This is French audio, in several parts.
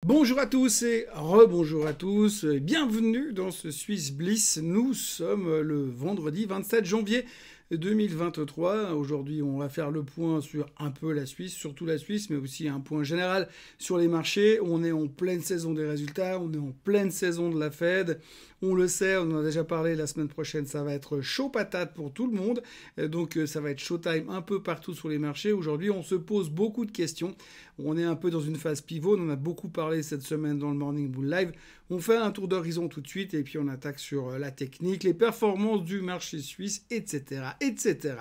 Bonjour à tous et rebonjour à tous, bienvenue dans ce Swiss Bliss. Nous sommes le vendredi 27 janvier 2023. Aujourd'hui, on va faire le point sur un peu la Suisse, surtout la Suisse, mais aussi un point général sur les marchés. On est en pleine saison des résultats, on est en pleine saison de la Fed. On le sait, on en a déjà parlé, la semaine prochaine, ça va être chaud patate pour tout le monde. Donc ça va être showtime un peu partout sur les marchés. Aujourd'hui, on se pose beaucoup de questions. On est un peu dans une phase pivot. On en a beaucoup parlé cette semaine dans le Morning Bull Live. On fait un tour d'horizon tout de suite et puis on attaque sur la technique, les performances du marché suisse, etc., etc.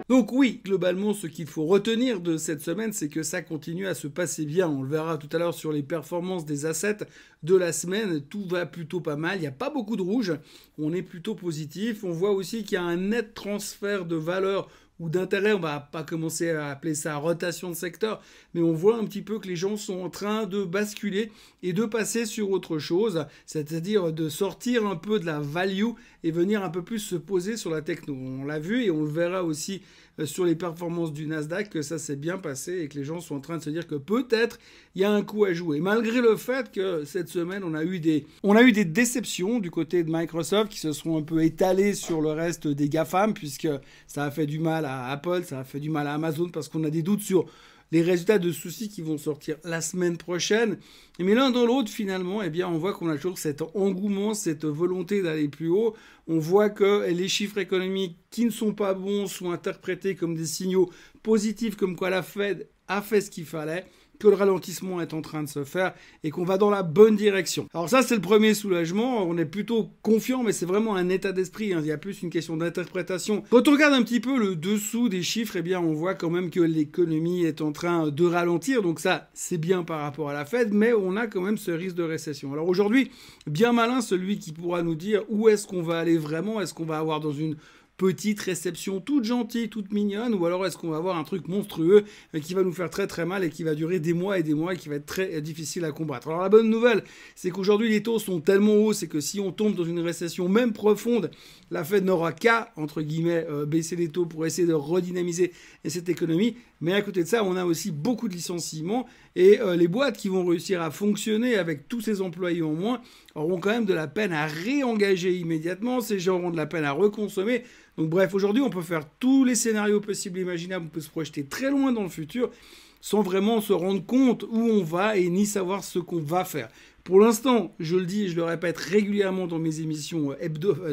Donc oui, globalement, ce qu'il faut retenir de cette semaine, c'est que ça continue à se passer bien. On le verra tout à l'heure sur les performances des assets de la semaine. Tout va plutôt pas mal. Il n'y a pas beaucoup de rouge. On est plutôt positif. On voit aussi qu'il y a un net transfert de valeur ou d'intérêt, on va pas commencer à appeler ça rotation de secteur, mais on voit un petit peu que les gens sont en train de basculer et de passer sur autre chose, c'est-à-dire de sortir un peu de la value et venir un peu plus se poser sur la techno. On l'a vu et on le verra aussi sur les performances du Nasdaq que ça s'est bien passé et que les gens sont en train de se dire que peut-être il y a un coup à jouer. Malgré le fait que cette semaine on a eu des déceptions du côté de Microsoft qui se sont un peu étalées sur le reste des GAFAM puisque ça a fait du mal à Apple, ça a fait du mal à Amazon parce qu'on a des doutes sur les résultats de soucis qui vont sortir la semaine prochaine. Mais l'un dans l'autre, finalement, eh bien, on voit qu'on a toujours cet engouement, cette volonté d'aller plus haut. On voit que les chiffres économiques qui ne sont pas bons sont interprétés comme des signaux positifs, comme quoi la Fed a fait ce qu'il fallait, que le ralentissement est en train de se faire et qu'on va dans la bonne direction. Alors ça, c'est le premier soulagement. On est plutôt confiant, mais c'est vraiment un état d'esprit. Il y a plus une question d'interprétation. Quand on regarde un petit peu le dessous des chiffres, eh bien, on voit quand même que l'économie est en train de ralentir. Donc ça, c'est bien par rapport à la Fed, mais on a quand même ce risque de récession. Alors aujourd'hui, bien malin celui qui pourra nous dire où est-ce qu'on va aller vraiment. Est-ce qu'on va avoir dans une petite réception toute gentille, toute mignonne, ou alors est-ce qu'on va avoir un truc monstrueux qui va nous faire très très mal et qui va durer des mois et qui va être très difficile à combattre. Alors la bonne nouvelle, c'est qu'aujourd'hui les taux sont tellement hauts, c'est que si on tombe dans une récession même profonde, la Fed n'aura qu'à, entre guillemets, baisser les taux pour essayer de redynamiser cette économie. Mais à côté de ça, on a aussi beaucoup de licenciements et les boîtes qui vont réussir à fonctionner avec tous ces employés en moins auront quand même de la peine à réengager immédiatement. Ces gens auront de la peine à reconsommer. Donc bref, aujourd'hui, on peut faire tous les scénarios possibles et imaginables. On peut se projeter très loin dans le futur sans vraiment se rendre compte où on va et ni savoir ce qu'on va faire. Pour l'instant, je le dis et je le répète régulièrement dans mes émissions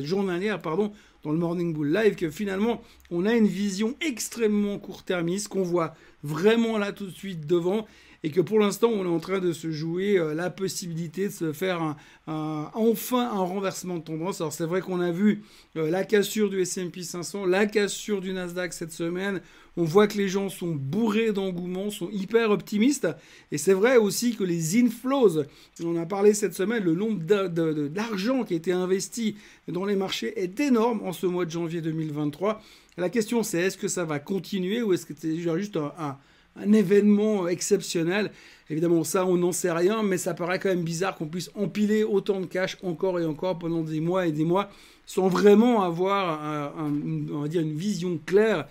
journalières, dans le Morning Bull Live, que finalement, on a une vision extrêmement court-termiste, qu'on voit vraiment là tout de suite devant, et que pour l'instant, on est en train de se jouer la possibilité de se faire enfin un renversement de tendance. Alors c'est vrai qu'on a vu la cassure du S&P 500, la cassure du Nasdaq cette semaine. On voit que les gens sont bourrés d'engouement, sont hyper optimistes. Et c'est vrai aussi que les inflows, on a parlé cette semaine, le nombre d'argent qui a été investi dans les marchés est énorme en ce mois de janvier 2023. La question c'est est-ce que ça va continuer ou est-ce que c'est juste un événement exceptionnel? Évidemment, ça, on n'en sait rien, mais ça paraît quand même bizarre qu'on puisse empiler autant de cash encore et encore pendant des mois et des mois sans vraiment avoir, on va dire, une vision claire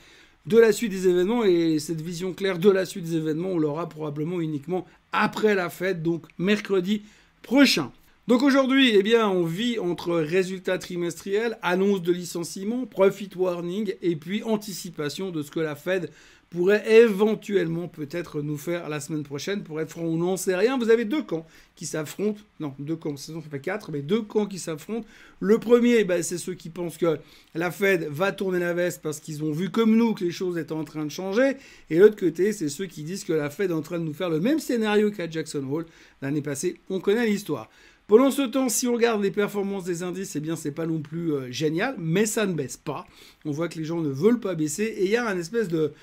de la suite des événements. Et cette vision claire de la suite des événements, on l'aura probablement uniquement après la fête, donc mercredi prochain. Donc aujourd'hui, eh bien, on vit entre résultats trimestriels, annonce de licenciement, profit warning et puis anticipation de ce que la Fed pourrait éventuellement peut-être nous faire la semaine prochaine. Pour être franc, on n'en sait rien. Vous avez deux camps qui s'affrontent. Non, deux camps, ça fait 4, mais deux camps qui s'affrontent. Le premier, c'est ceux qui pensent que la Fed va tourner la veste parce qu'ils ont vu comme nous que les choses étaient en train de changer. Et l'autre côté, c'est ceux qui disent que la Fed est en train de nous faire le même scénario qu'à Jackson Hole l'année passée. On connaît l'histoire. Pendant ce temps, si on regarde les performances des indices, eh bien, c'est pas non plus génial, mais ça ne baisse pas. On voit que les gens ne veulent pas baisser et il y a un espèce de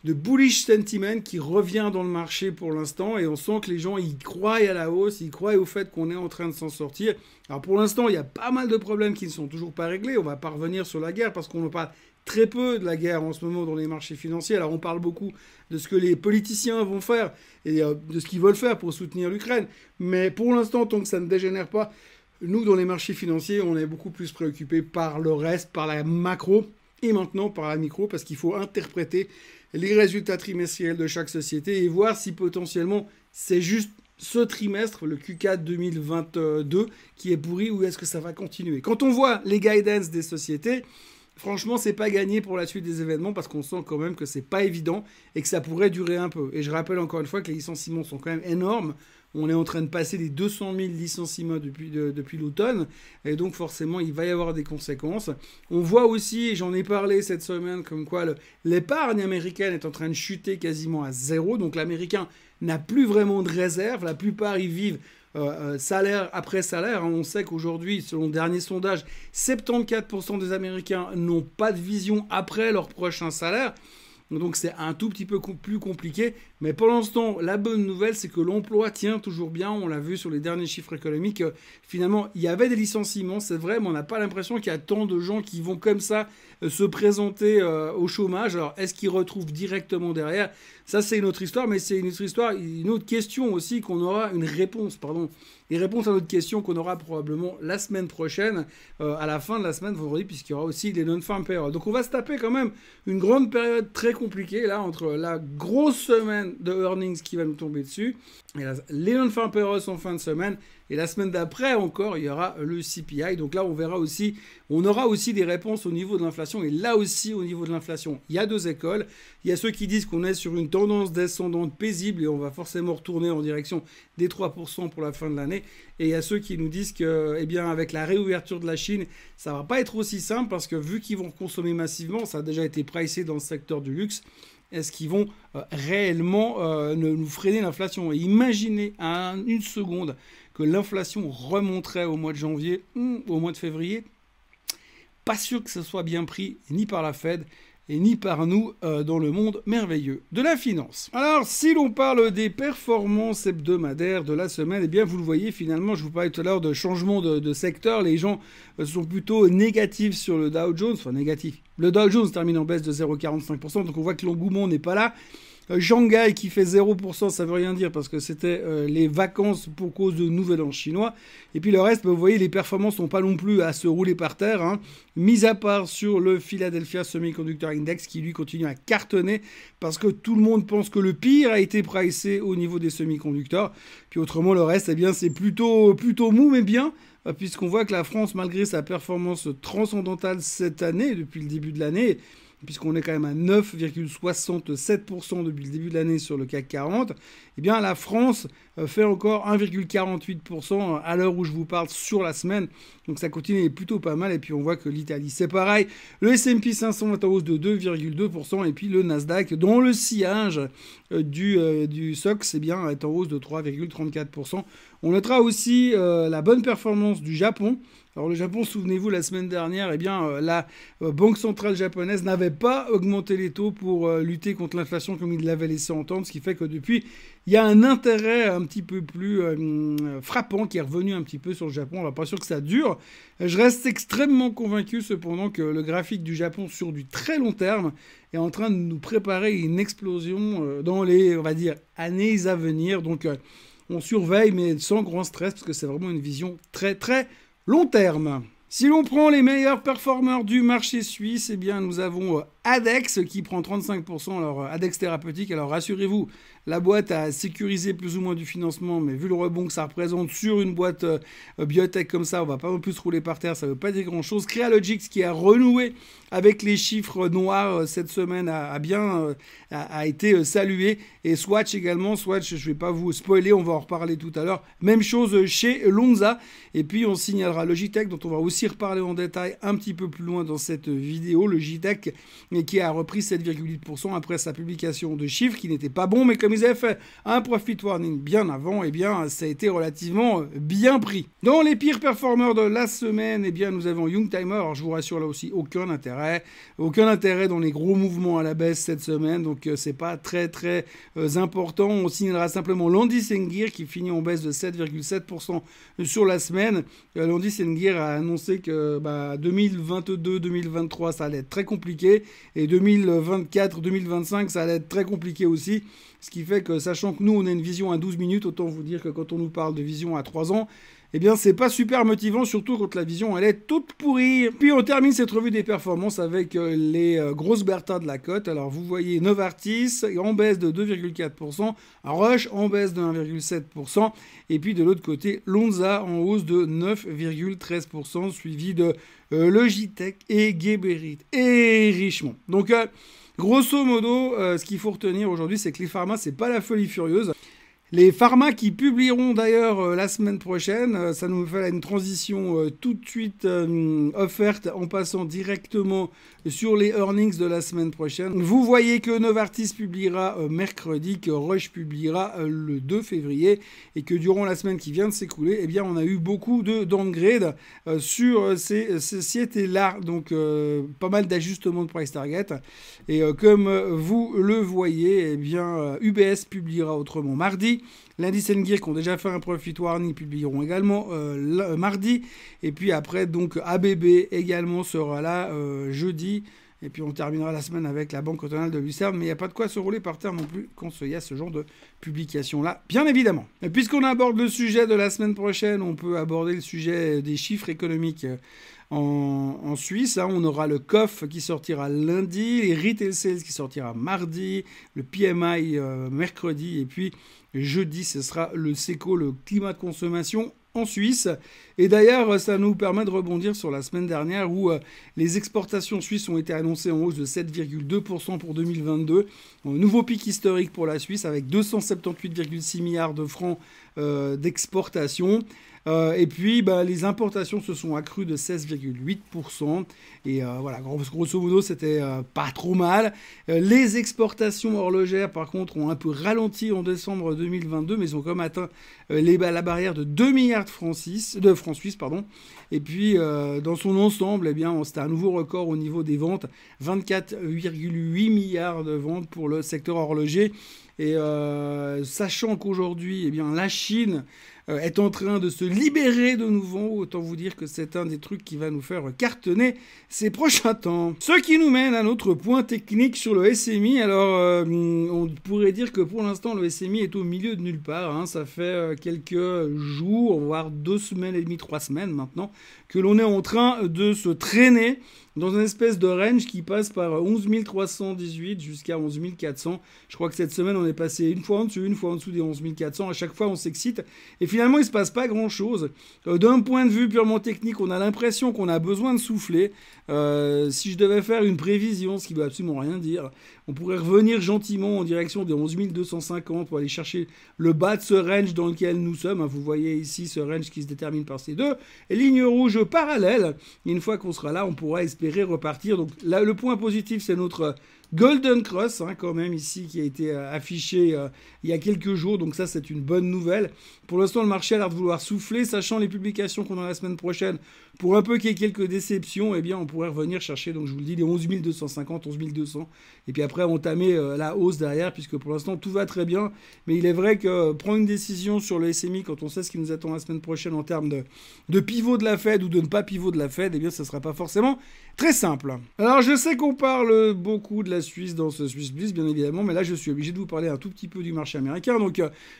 bullish sentiment qui revient dans le marché pour l'instant et on sent que les gens y croient à la hausse, ils croient au fait qu'on est en train de s'en sortir. Alors pour l'instant, il y a pas mal de problèmes qui ne sont toujours pas réglés. On va pas revenir sur la guerre parce qu'on en parle très peu de la guerre en ce moment dans les marchés financiers. Alors on parle beaucoup de ce que les politiciens vont faire et de ce qu'ils veulent faire pour soutenir l'Ukraine. Mais pour l'instant, tant que ça ne dégénère pas Nous, dans les marchés financiers, on est beaucoup plus préoccupés par le reste, par la macro et maintenant par la micro, parce qu'il faut interpréter les résultats trimestriels de chaque société et voir si potentiellement c'est juste ce trimestre, le Q4 2022, qui est pourri ou est-ce que ça va continuer. Quand on voit les guidance des sociétés, franchement, c'est pas gagné pour la suite des événements parce qu'on sent quand même que c'est pas évident et que ça pourrait durer un peu. Et je rappelle encore une fois que les licenciements sont quand même énormes. On est en train de passer les 200 000 licenciements depuis l'automne. Et donc, forcément, il va y avoir des conséquences. On voit aussi, et j'en ai parlé cette semaine, comme quoi l'épargne américaine est en train de chuter quasiment à zéro. Donc, l'Américain n'a plus vraiment de réserve. La plupart, ils vivent salaire après salaire. On sait qu'aujourd'hui, selon le dernier sondage, 74% des Américains n'ont pas de vision après leur prochain salaire. Donc c'est un tout petit peu plus compliqué. Mais pour l'instant, la bonne nouvelle, c'est que l'emploi tient toujours bien. On l'a vu sur les derniers chiffres économiques. Finalement, il y avait des licenciements, c'est vrai, mais on n'a pas l'impression qu'il y a tant de gens qui vont comme ça se présenter au chômage. Alors, est-ce qu'ils retrouvent directement derrière? Ça, c'est une autre histoire, mais c'est une autre histoire, une autre question aussi qu'on aura une réponse, une réponse à notre question qu'on aura probablement la semaine prochaine, à la fin de la semaine, vendredi, puisqu'il y aura aussi les non-farm payroll. Donc on va se taper quand même une grande période très compliquée, là, entre la grosse semaine de earnings qui va nous tomber dessus, et les non-farm payroll en fin de semaine, et la semaine d'après encore, il y aura le CPI. Donc là, on aura aussi des réponses au niveau de l'inflation. Et là aussi, au niveau de l'inflation, il y a deux écoles. Il y a ceux qui disent qu'on est sur une tendance descendante paisible et on va forcément retourner en direction des 3% pour la fin de l'année. Et il y a ceux qui nous disent que, eh bien, avec la réouverture de la Chine, ça va pas être aussi simple parce que vu qu'ils vont consommer massivement, ça a déjà été pricé dans le secteur du luxe. Est-ce qu'ils vont réellement nous freiner l'inflation? Et imaginez une seconde que l'inflation remonterait au mois de janvier, au mois de février. Pas sûr que ce soit bien pris, ni par la Fed, et ni par nous dans le monde merveilleux de la finance. Alors, si l'on parle des performances hebdomadaires de la semaine, eh bien, vous le voyez, finalement, je vous parlais tout à l'heure de changement de secteur. Les gens sont plutôt négatifs sur le Dow Jones, enfin négatifs. Le Dow Jones termine en baisse de 0,45%, donc on voit que l'engouement n'est pas là. Shanghai qui fait 0%, ça veut rien dire parce que c'était les vacances pour cause de Nouvel An chinois. Et puis le reste, vous voyez, les performances sont pas non plus à se rouler par terre. Hein. Mis à part sur le Philadelphia Semiconductor Index qui lui continue à cartonner parce que tout le monde pense que le pire a été pricé au niveau des semi-conducteurs. Puis autrement, le reste, eh bien, c'est plutôt mou mais bien. Puisqu'on voit que la France, malgré sa performance transcendantale cette année, depuis le début de l'année, puisqu'on est quand même à 9,67% depuis le début de l'année sur le CAC 40, eh bien la France fait encore 1,48% à l'heure où je vous parle sur la semaine. Donc ça continue plutôt pas mal. Et puis on voit que l'Italie, c'est pareil. Le S&P 500 est en hausse de 2,2%. Et puis le Nasdaq, dont le sillage du SOX est en hausse de 3,34%. On notera aussi la bonne performance du Japon. Alors le Japon, souvenez-vous, la semaine dernière, eh bien, la Banque centrale japonaise n'avait pas augmenté les taux pour lutter contre l'inflation comme il l'avait laissé entendre, ce qui fait que depuis, il y a un intérêt un petit peu plus frappant qui est revenu un petit peu sur le Japon. Alors pas sûr que ça dure. Je reste extrêmement convaincu cependant que le graphique du Japon sur du très long terme est en train de nous préparer une explosion dans les, on va dire, années à venir. Donc on surveille mais sans grand stress parce que c'est vraiment une vision très très long terme. Si l'on prend les meilleurs performeurs du marché suisse, eh bien nous avons Adex qui prend 35%, alors Adex Thérapeutique. Alors rassurez-vous, la boîte a sécurisé plus ou moins du financement, mais vu le rebond que ça représente sur une boîte biotech comme ça, on va pas non plus se rouler par terre, ça veut pas dire grand-chose. Crealogics qui a renoué avec les chiffres noirs cette semaine a été salué. Et Swatch également, Swatch, je vais pas vous spoiler, on va en reparler tout à l'heure. Même chose chez Lonza. Et puis on signalera Logitech, dont on va aussi reparler en détail un petit peu plus loin dans cette vidéo. Logitech qui a repris 7,8% après sa publication de chiffres qui n'étaient pas bons, mais comme ils avaient fait un profit warning bien avant, eh bien ça a été relativement bien pris. Dans les pires performeurs de la semaine, eh bien nous avons Youngtimer. Alors je vous rassure là aussi, aucun intérêt dans les gros mouvements à la baisse cette semaine, donc c'est pas très très important. On signalera simplement Landis+Gyr qui finit en baisse de 7,7% sur la semaine. Landis+Gyr a annoncé que 2022-2023 ça allait être très compliqué et 2024-2025 ça allait être très compliqué aussi. Ce qui fait que, sachant que nous, on a une vision à 12 minutes, autant vous dire que quand on nous parle de vision à 3 ans, eh bien c'est pas super motivant, surtout quand la vision elle est toute pourrie. Puis on termine cette revue des performances avec les grosses Bertha de la cote. Alors vous voyez Novartis en baisse de 2,4%, Roche en baisse de 1,7%, et puis de l'autre côté Lonza en hausse de 9,13%, suivi de Logitech et Geberit et Richemont. Donc grosso modo, ce qu'il faut retenir aujourd'hui, c'est que les pharma, c'est pas la folie furieuse. Les pharma qui publieront d'ailleurs la semaine prochaine, ça nous fait une transition tout de suite offerte en passant directement sur les earnings de la semaine prochaine. Vous voyez que Novartis publiera mercredi, que Roche publiera le 2 février et que durant la semaine qui vient de s'écouler, eh bien, on a eu beaucoup de downgrade sur ces sociétés-là. Donc, pas mal d'ajustements de price target. Et comme vous le voyez, eh bien, UBS publiera autrement mardi. L'indice Gear qui ont déjà fait un profit warning publieront également mardi. Et puis après, donc ABB également sera là jeudi. Et puis on terminera la semaine avec la Banque cantonale de Lucerne. Mais il n'y a pas de quoi se rouler par terre non plus quand il y a ce genre de publication-là, bien évidemment. Et puisqu'on aborde le sujet de la semaine prochaine, on peut aborder le sujet des chiffres économiques en Suisse. On aura le COF qui sortira lundi, les Retail Sales qui sortira mardi, le PMI mercredi, et puis jeudi, ce sera le SECO, le climat de consommation en Suisse. Et d'ailleurs, ça nous permet de rebondir sur la semaine dernière où les exportations suisses ont été annoncées en hausse de 7,2% pour 2022. Un nouveau pic historique pour la Suisse avec 278,6 milliards de francs d'exportation. Et puis, les importations se sont accrues de 16,8%. Et voilà, grosso modo, c'était pas trop mal. Les exportations horlogères, par contre, ont un peu ralenti en décembre 2022, mais ils ont quand même atteint la barrière de 2 milliards de francs suisses. Et puis, dans son ensemble, eh bien, c'était un nouveau record au niveau des ventes. 24,8 milliards de ventes pour le secteur horloger. Et sachant qu'aujourd'hui, eh bien, la Chine est en train de se libérer de nouveau, autant vous dire que c'est un des trucs qui va nous faire cartonner ces prochains temps. Ce qui nous mène à notre point technique sur le SMI. Alors, on pourrait dire que pour l'instant, le SMI est au milieu de nulle part. Ça fait quelques jours, voire 2 semaines et demie, 3 semaines maintenant, que l'on est en train de se traîner dans une espèce de range qui passe par 11 318 jusqu'à 11 400. Je crois que cette semaine, on est passé une fois en dessous des 11 400. À chaque fois, on s'excite. Et finalement, il ne se passe pas grand-chose. D'un point de vue purement technique, on a l'impression qu'on a besoin de souffler. Si je devais faire une prévision, ce qui ne veut absolument rien dire, on pourrait revenir gentiment en direction des 11 250 pour aller chercher le bas de ce range dans lequel nous sommes. Vous voyez ici ce range qui se détermine par ces deux lignes rouges parallèles. Et une fois qu'on sera là, on pourra espérer repartir. Donc là, le point positif, c'est notre Golden Cross, quand même, ici, qui a été affiché il y a quelques jours. Donc ça, c'est une bonne nouvelle. Pour l'instant, le marché a l'air de vouloir souffler. Sachant les publications qu'on a la semaine prochaine, pour un peu qu'il y ait quelques déceptions, eh bien, on pourrait revenir chercher, donc je vous le dis, les 11 250, 11 200. Et puis après, entamer la hausse derrière, puisque pour l'instant, tout va très bien. Mais il est vrai que prendre une décision sur le SMI, quand on sait ce qui nous attend la semaine prochaine en termes de pivot de la Fed ou de ne pas pivot de la Fed, eh bien, ça ne sera pas forcément très simple. Alors, je sais qu'on parle beaucoup de la Suisse dans ce Swiss Bliss, bien évidemment, mais là, je suis obligé de vous parler un tout petit peu du marché américain. Donc,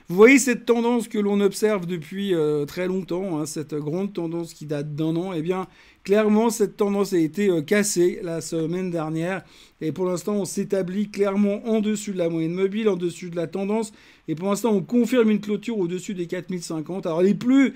vous voyez cette tendance que l'on observe depuis très longtemps, cette grande tendance qui date d'1 an, eh bien, clairement, cette tendance a été cassée la semaine dernière. Et pour l'instant, on s'établit clairement en dessus de la moyenne mobile, en dessus de la tendance. Et pour l'instant, on confirme une clôture au-dessus des 4050. Alors, les plus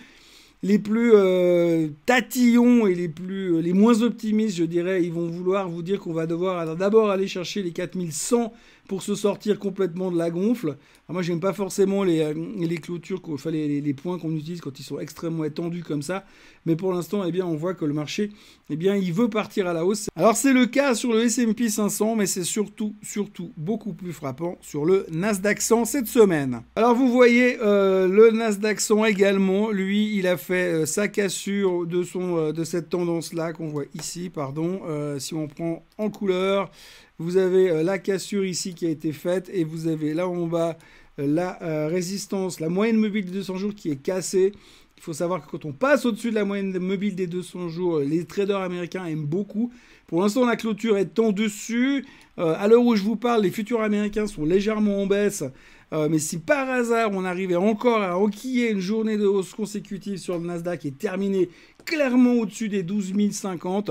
tatillons et les moins optimistes, je dirais, ils vont vouloir vous dire qu'on va devoir d'abord aller chercher les 4100 pour se sortir complètement de la gonfle. Alors moi, j'aime pas forcément les clôtures, les points qu'on utilise quand ils sont extrêmement étendus comme ça. Mais pour l'instant, eh bien, on voit que le marché, eh bien, il veut partir à la hausse. Alors, c'est le cas sur le S&P 500, mais c'est surtout beaucoup plus frappant sur le Nasdaq 100 cette semaine. Alors, vous voyez, le Nasdaq 100 également, lui, il a fait sa cassure de cette tendance-là qu'on voit ici, si on prend en couleur, vous avez la cassure ici qui a été faite et vous avez là en bas la résistance, la moyenne mobile des 200 jours qui est cassée. Il faut savoir que quand on passe au-dessus de la moyenne mobile des 200 jours, les traders américains aiment beaucoup. Pour l'instant, la clôture est en dessus. À l'heure où je vous parle, les futurs américains sont légèrement en baisse. Mais si par hasard on arrivait encore à enquiller une journée de hausse consécutive sur le Nasdaq et terminer clairement au-dessus des 12 050,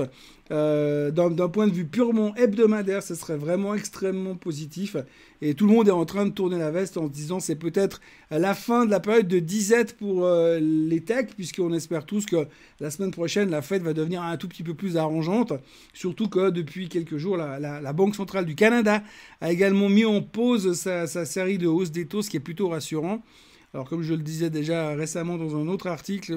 d'un point de vue purement hebdomadaire, ce serait vraiment extrêmement positif. Et tout le monde est en train de tourner la veste en se disant c'est peut-être la fin de la période de disette pour les techs, puisqu'on espère tous que la semaine prochaine, la Fed va devenir un tout petit peu plus arrangeante. Surtout que depuis quelques jours, la Banque centrale du Canada a également mis en pause sa série de hausses des taux, ce qui est plutôt rassurant. Alors, comme je le disais déjà récemment dans un autre article,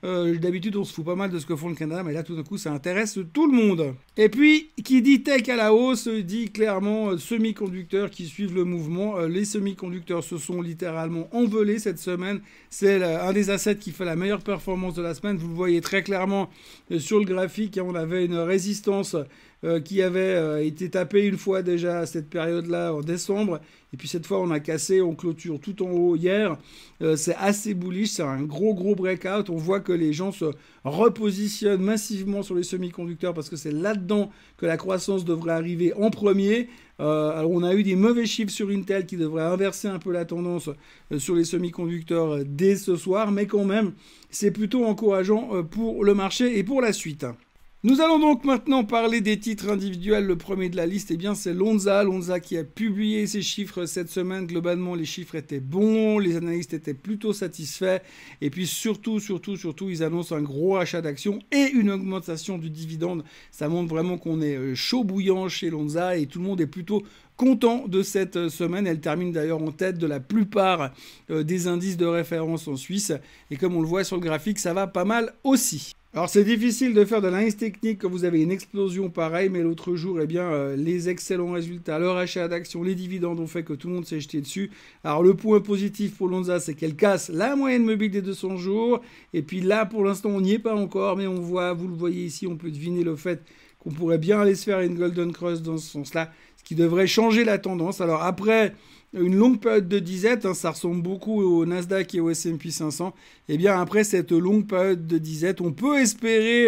d'habitude, on se fout pas mal de ce que font le Canada, mais là, tout d'un coup, ça intéresse tout le monde. Et puis, qui dit tech à la hausse, dit clairement semi-conducteurs qui suivent le mouvement. Les semi-conducteurs se sont littéralement envolés cette semaine. C'est un des assets qui fait la meilleure performance de la semaine. Vous le voyez très clairement sur le graphique. On avait une résistance qui avait été tapée une fois déjà à cette période-là en décembre. Et puis cette fois, on a cassé, on clôture tout en haut hier. C'est assez bullish, c'est un gros breakout. On voit que les gens se repositionnent massivement sur les semi-conducteurs parce que c'est là-dedans que la croissance devrait arriver en premier. Alors on a eu des mauvais chiffres sur Intel qui devraient inverser un peu la tendance sur les semi-conducteurs dès ce soir. Mais quand même, c'est plutôt encourageant pour le marché et pour la suite. Nous allons donc maintenant parler des titres individuels. Le premier de la liste, eh bien, c'est Lonza. Lonza qui a publié ses chiffres cette semaine. Globalement, les chiffres étaient bons. Les analystes étaient plutôt satisfaits. Et puis surtout, ils annoncent un gros rachat d'actions et une augmentation du dividende. Ça montre vraiment qu'on est chaud bouillant chez Lonza et tout le monde est plutôt content de cette semaine. Elle termine d'ailleurs en tête de la plupart des indices de référence en Suisse. Et comme on le voit sur le graphique, ça va pas mal aussi. Alors c'est difficile de faire de l'analyse technique quand vous avez une explosion pareille, mais l'autre jour, eh bien, les excellents résultats, le rachat d'actions, les dividendes ont fait que tout le monde s'est jeté dessus. Alors le point positif pour Lonza, c'est qu'elle casse la moyenne mobile des 200 jours. Et puis là, pour l'instant, on n'y est pas encore, mais on voit, vous le voyez ici, on peut deviner le fait qu'on pourrait bien aller se faire une Golden Cross dans ce sens-là, ce qui devrait changer la tendance. Alors après une longue période de disette, ça ressemble beaucoup au Nasdaq et au S&P 500, et bien après cette longue période de disette, on peut espérer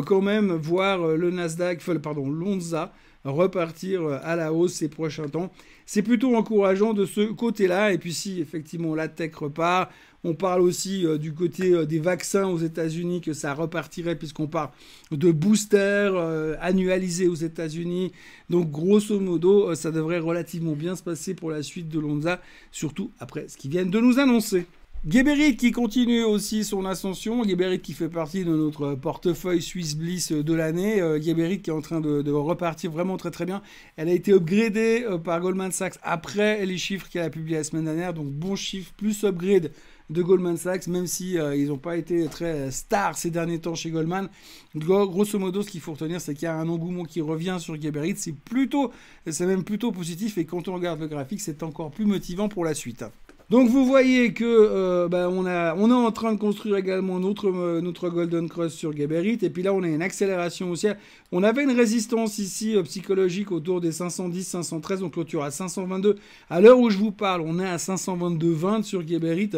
quand même voir le Lonza repartir à la hausse ces prochains temps. C'est plutôt encourageant de ce côté-là. Et puis si effectivement la tech repart, on parle aussi du côté des vaccins aux États-Unis que ça repartirait puisqu'on parle de boosters annualisés aux États-Unis. Donc grosso modo, ça devrait relativement bien se passer pour la suite de Lonza, surtout après ce qu'ils viennent de nous annoncer. Geberit qui continue aussi son ascension. Geberit qui fait partie de notre portefeuille Swiss Bliss de l'année. Geberit qui est en train de repartir vraiment très bien. Elle a été upgradée par Goldman Sachs après les chiffres qu'elle a publiés la semaine dernière. Donc bon chiffre plus upgrade de Goldman Sachs, même si ils n'ont pas été très stars ces derniers temps chez Goldman. Grosso modo, ce qu'il faut retenir, c'est qu'il y a un engouement qui revient sur Geberit. C'est même plutôt positif. Et quand on regarde le graphique, c'est encore plus motivant pour la suite. Donc vous voyez que on est en train de construire également notre Golden Cross sur Geberit. Et puis là, on a une accélération haussière. On avait une résistance ici psychologique autour des 510, 513. On clôture à 522. À l'heure où je vous parle, on est à 522,20 sur Geberit.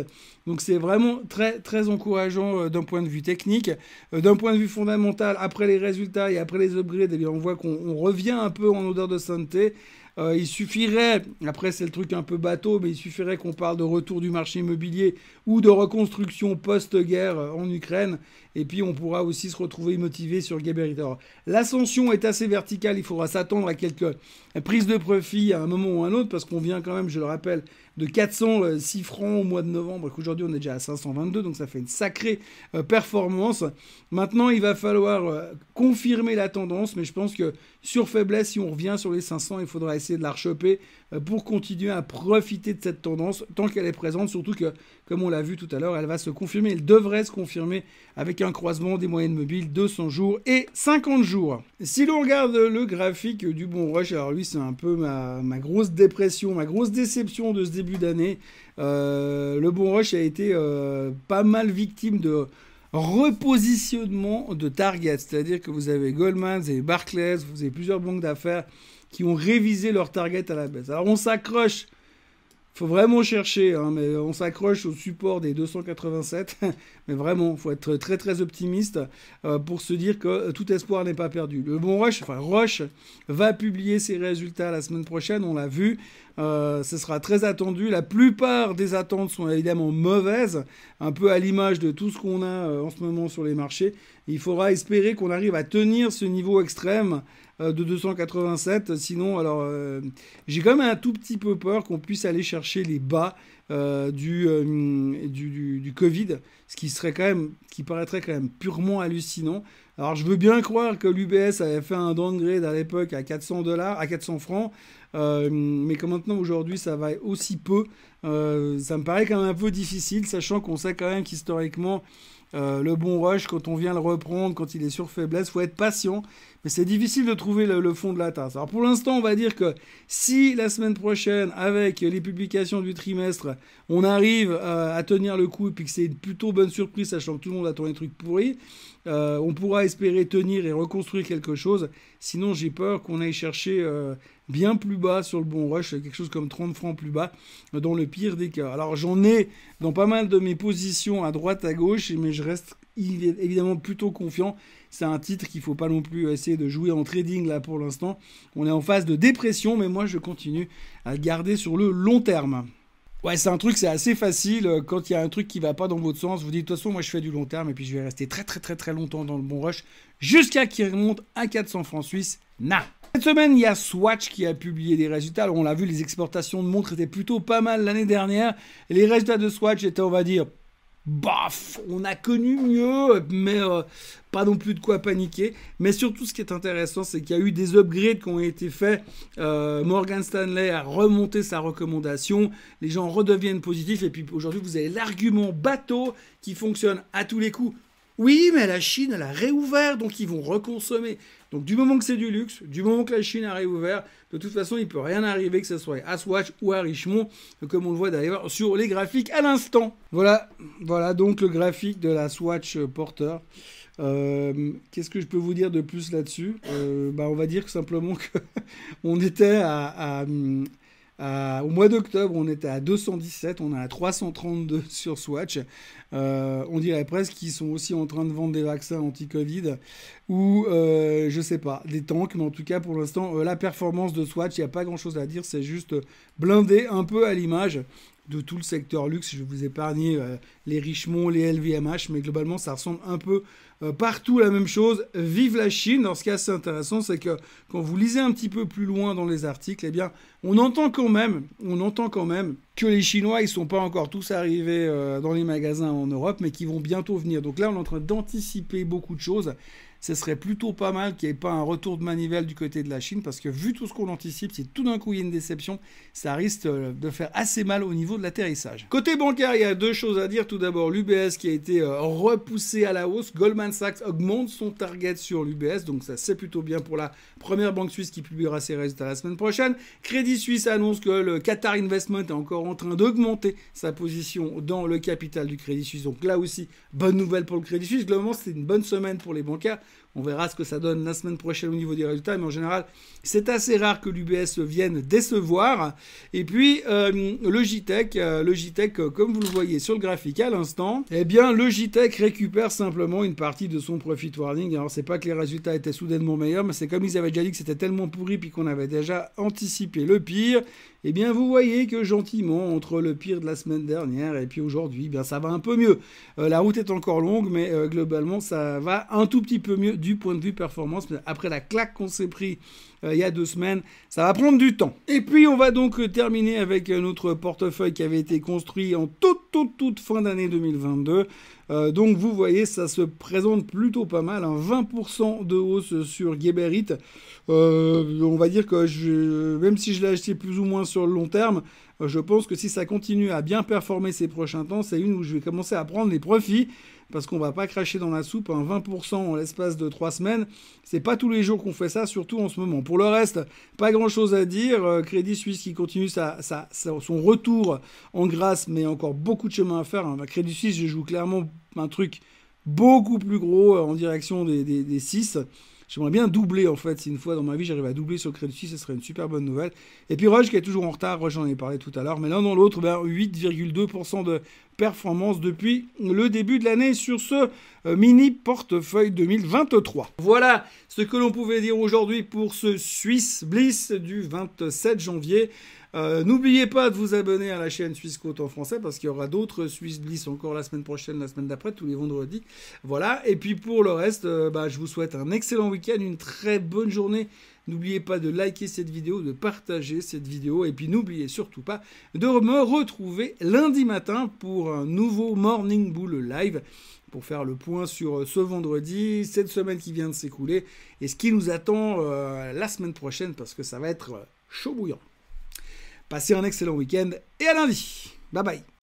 Donc c'est vraiment très encourageant d'un point de vue technique. D'un point de vue fondamental, après les résultats et après les upgrades, eh bien, on voit qu'on revient un peu en odeur de sainteté. Il suffirait, après c'est le truc un peu bateau, mais il suffirait qu'on parle de retour du marché immobilier ou de reconstruction post-guerre en Ukraine, et puis on pourra aussi se retrouver motivé sur Geberit. Alors, l'ascension est assez verticale, il faudra s'attendre à quelques prises de profit à un moment ou à un autre, parce qu'on vient quand même, je le rappelle, de 406 francs au mois de novembre, et qu'aujourd'hui on est déjà à 522, donc ça fait une sacrée performance. Maintenant, il va falloir confirmer la tendance, mais je pense que sur faiblesse, si on revient sur les 500, il faudra essayer de la rechoper pour continuer à profiter de cette tendance tant qu'elle est présente, surtout que, comme on l'a vu tout à l'heure, elle va se confirmer, elle devrait se confirmer avec un croisement des moyennes mobiles de 100 jours et 50 jours. Si l'on regarde le graphique du Bon Rush, alors lui c'est un peu ma grosse dépression, ma grosse déception de ce début d'année. Le Bon Rush a été pas mal victime de repositionnement de target, c'est-à-dire que vous avez Goldman, vous avez Barclays, vous avez plusieurs banques d'affaires qui ont révisé leur target à la baisse. Alors on s'accroche faut vraiment chercher, hein, mais on s'accroche au support des 287. Mais vraiment, il faut être très très optimiste pour se dire que tout espoir n'est pas perdu. Le bon Roche va publier ses résultats la semaine prochaine, on l'a vu. Ce sera très attendu. La plupart des attentes sont évidemment mauvaises, un peu à l'image de tout ce qu'on a en ce moment sur les marchés. Il faudra espérer qu'on arrive à tenir ce niveau extrême de 287. Sinon, alors, j'ai quand même un tout petit peu peur qu'on puisse aller chercher les bas du Covid, ce qui serait quand même, qui paraîtrait quand même purement hallucinant. Alors, je veux bien croire que l'UBS avait fait un downgrade à l'époque à 400 dollars, à 400 francs, mais que maintenant, aujourd'hui, ça va aussi peu. Ça me paraît quand même un peu difficile, sachant qu'on sait quand même qu'historiquement, le bon rush, quand on vient le reprendre, quand il est sur faiblesse, faut être patient. Mais c'est difficile de trouver le fond de la tasse. Alors pour l'instant, on va dire que si la semaine prochaine, avec les publications du trimestre, on arrive à tenir le coup et puis que c'est une plutôt bonne surprise, sachant que tout le monde attend des trucs pourris, on pourra espérer tenir et reconstruire quelque chose. Sinon, j'ai peur qu'on aille chercher bien plus bas sur le bon rush, quelque chose comme 30 francs plus bas, dans le pire des cas. Alors j'en ai dans pas mal de mes positions à droite, à gauche, mais je reste évidemment plutôt confiant. C'est un titre qu'il ne faut pas non plus essayer de jouer en trading là pour l'instant. On est en phase de dépression, mais moi je continue à le garder sur le long terme. Ouais, c'est un truc, c'est assez facile. Quand il y a un truc qui va pas dans votre sens, vous dites de toute façon, moi je fais du long terme et puis je vais rester très très très très longtemps dans le bon rush jusqu'à qu'il remonte à 400 francs suisses. Cette semaine, il y a Swatch qui a publié des résultats. Alors, on l'a vu, les exportations de montres étaient plutôt pas mal l'année dernière. Et les résultats de Swatch étaient, on va dire, baf, on a connu mieux, mais pas non plus de quoi paniquer. Mais surtout, ce qui est intéressant, c'est qu'il y a eu des upgrades qui ont été faits. Morgan Stanley a remonté sa recommandation. Les gens redeviennent positifs. Et puis aujourd'hui, vous avez l'argument bateau qui fonctionne à tous les coups. Oui, mais la Chine, elle a réouvert, donc ils vont reconsommer. Donc du moment que c'est du luxe, du moment que la Chine a réouvert, de toute façon, il ne peut rien arriver, que ce soit à Swatch ou à Richemont, comme on le voit d'ailleurs sur les graphiques à l'instant. Voilà donc le graphique de la Swatch Porter. Qu'est-ce que je peux vous dire de plus là-dessus? On va dire simplement qu'on était au mois d'octobre, on était à 217, on est à 332 sur Swatch. On dirait presque qu'ils sont aussi en train de vendre des vaccins anti-Covid ou, je sais pas, des tanks. Mais en tout cas, pour l'instant, la performance de Swatch, il n'y a pas grand-chose à dire. C'est juste blindé un peu à l'image de tout le secteur luxe. Je vais vous épargner les Richemont, les LVMH, mais globalement, ça ressemble un peu partout la même chose. Vive la Chine. Dans ce cas, c'est intéressant, c'est que quand vous lisez un petit peu plus loin dans les articles, eh bien, on entend quand même que les Chinois, ils sont pas encore tous arrivés dans les magasins en Europe, mais qui vont bientôt venir. Donc là, on est en train d'anticiper beaucoup de choses. Ce serait plutôt pas mal qu'il n'y ait pas un retour de manivelle du côté de la Chine, parce que vu tout ce qu'on anticipe, si tout d'un coup il y a une déception, ça risque de faire assez mal au niveau de l'atterrissage. Côté bancaire, il y a deux choses à dire. Tout d'abord, l'UBS qui a été repoussé à la hausse. Goldman Sachs augmente son target sur l'UBS, donc ça c'est plutôt bien pour la première banque suisse qui publiera ses résultats la semaine prochaine. Crédit Suisse annonce que le Qatar Investment est encore en train d'augmenter sa position dans le capital du Crédit Suisse. Donc là aussi, bonne nouvelle pour le Crédit Suisse. Globalement, c'est une bonne semaine pour les bancaires. On verra ce que ça donne la semaine prochaine au niveau des résultats, mais en général, c'est assez rare que l'UBS vienne décevoir. Et puis, Logitech, comme vous le voyez sur le graphique à l'instant, eh bien, Logitech récupère simplement une partie de son profit warning. Alors, c'est pas que les résultats étaient soudainement meilleurs, mais c'est comme ils avaient déjà dit que c'était tellement pourri puis qu'on avait déjà anticipé le pire. Eh bien, vous voyez que gentiment, entre le pire de la semaine dernière et puis aujourd'hui, eh bien, ça va un peu mieux. La route est encore longue, mais globalement, ça va un tout petit peu mieux du point de vue performance. Mais après la claque qu'on s'est pris il y a 2 semaines, ça va prendre du temps. Et puis, on va donc terminer avec notre portefeuille qui avait été construit en toute fin d'année 2022. Donc, vous voyez, ça se présente plutôt pas mal. 20% de hausse sur Geberit. On va dire que même si je l'ai acheté plus ou moins sur le long terme, je pense que si ça continue à bien performer ces prochains temps, c'est une où je vais commencer à prendre les profits, parce qu'on va pas cracher dans la soupe. 20% en l'espace de 3 semaines, c'est pas tous les jours qu'on fait ça, surtout en ce moment. Pour le reste, pas grand chose à dire. Crédit Suisse qui continue son retour en grâce, mais encore beaucoup de chemin à faire. Crédit Suisse, je joue clairement un truc beaucoup plus gros en direction des 6. J'aimerais bien doubler, en fait. Si une fois dans ma vie, j'arrive à doubler sur le Crédit Suisse, ce serait une super bonne nouvelle. Et puis Roche, qui est toujours en retard. Roche, j'en ai parlé tout à l'heure. Mais l'un dans l'autre, 8,2% de performance depuis le début de l'année sur ce mini portefeuille 2023. Voilà ce que l'on pouvait dire aujourd'hui pour ce Swiss Bliss du 27 janvier. N'oubliez pas de vous abonner à la chaîne Suisse Côte en français parce qu'il y aura d'autres Swiss Bliss encore la semaine prochaine, la semaine d'après, tous les vendredis. Voilà. Et puis pour le reste, je vous souhaite un excellent week-end, une très bonne journée. N'oubliez pas de liker cette vidéo, de partager cette vidéo. Et puis n'oubliez surtout pas de me retrouver lundi matin pour un nouveau Morning Bull Live pour faire le point sur ce vendredi, cette semaine qui vient de s'écouler et ce qui nous attend la semaine prochaine parce que ça va être chaud bouillant. Passez un excellent week-end et à lundi. Bye bye.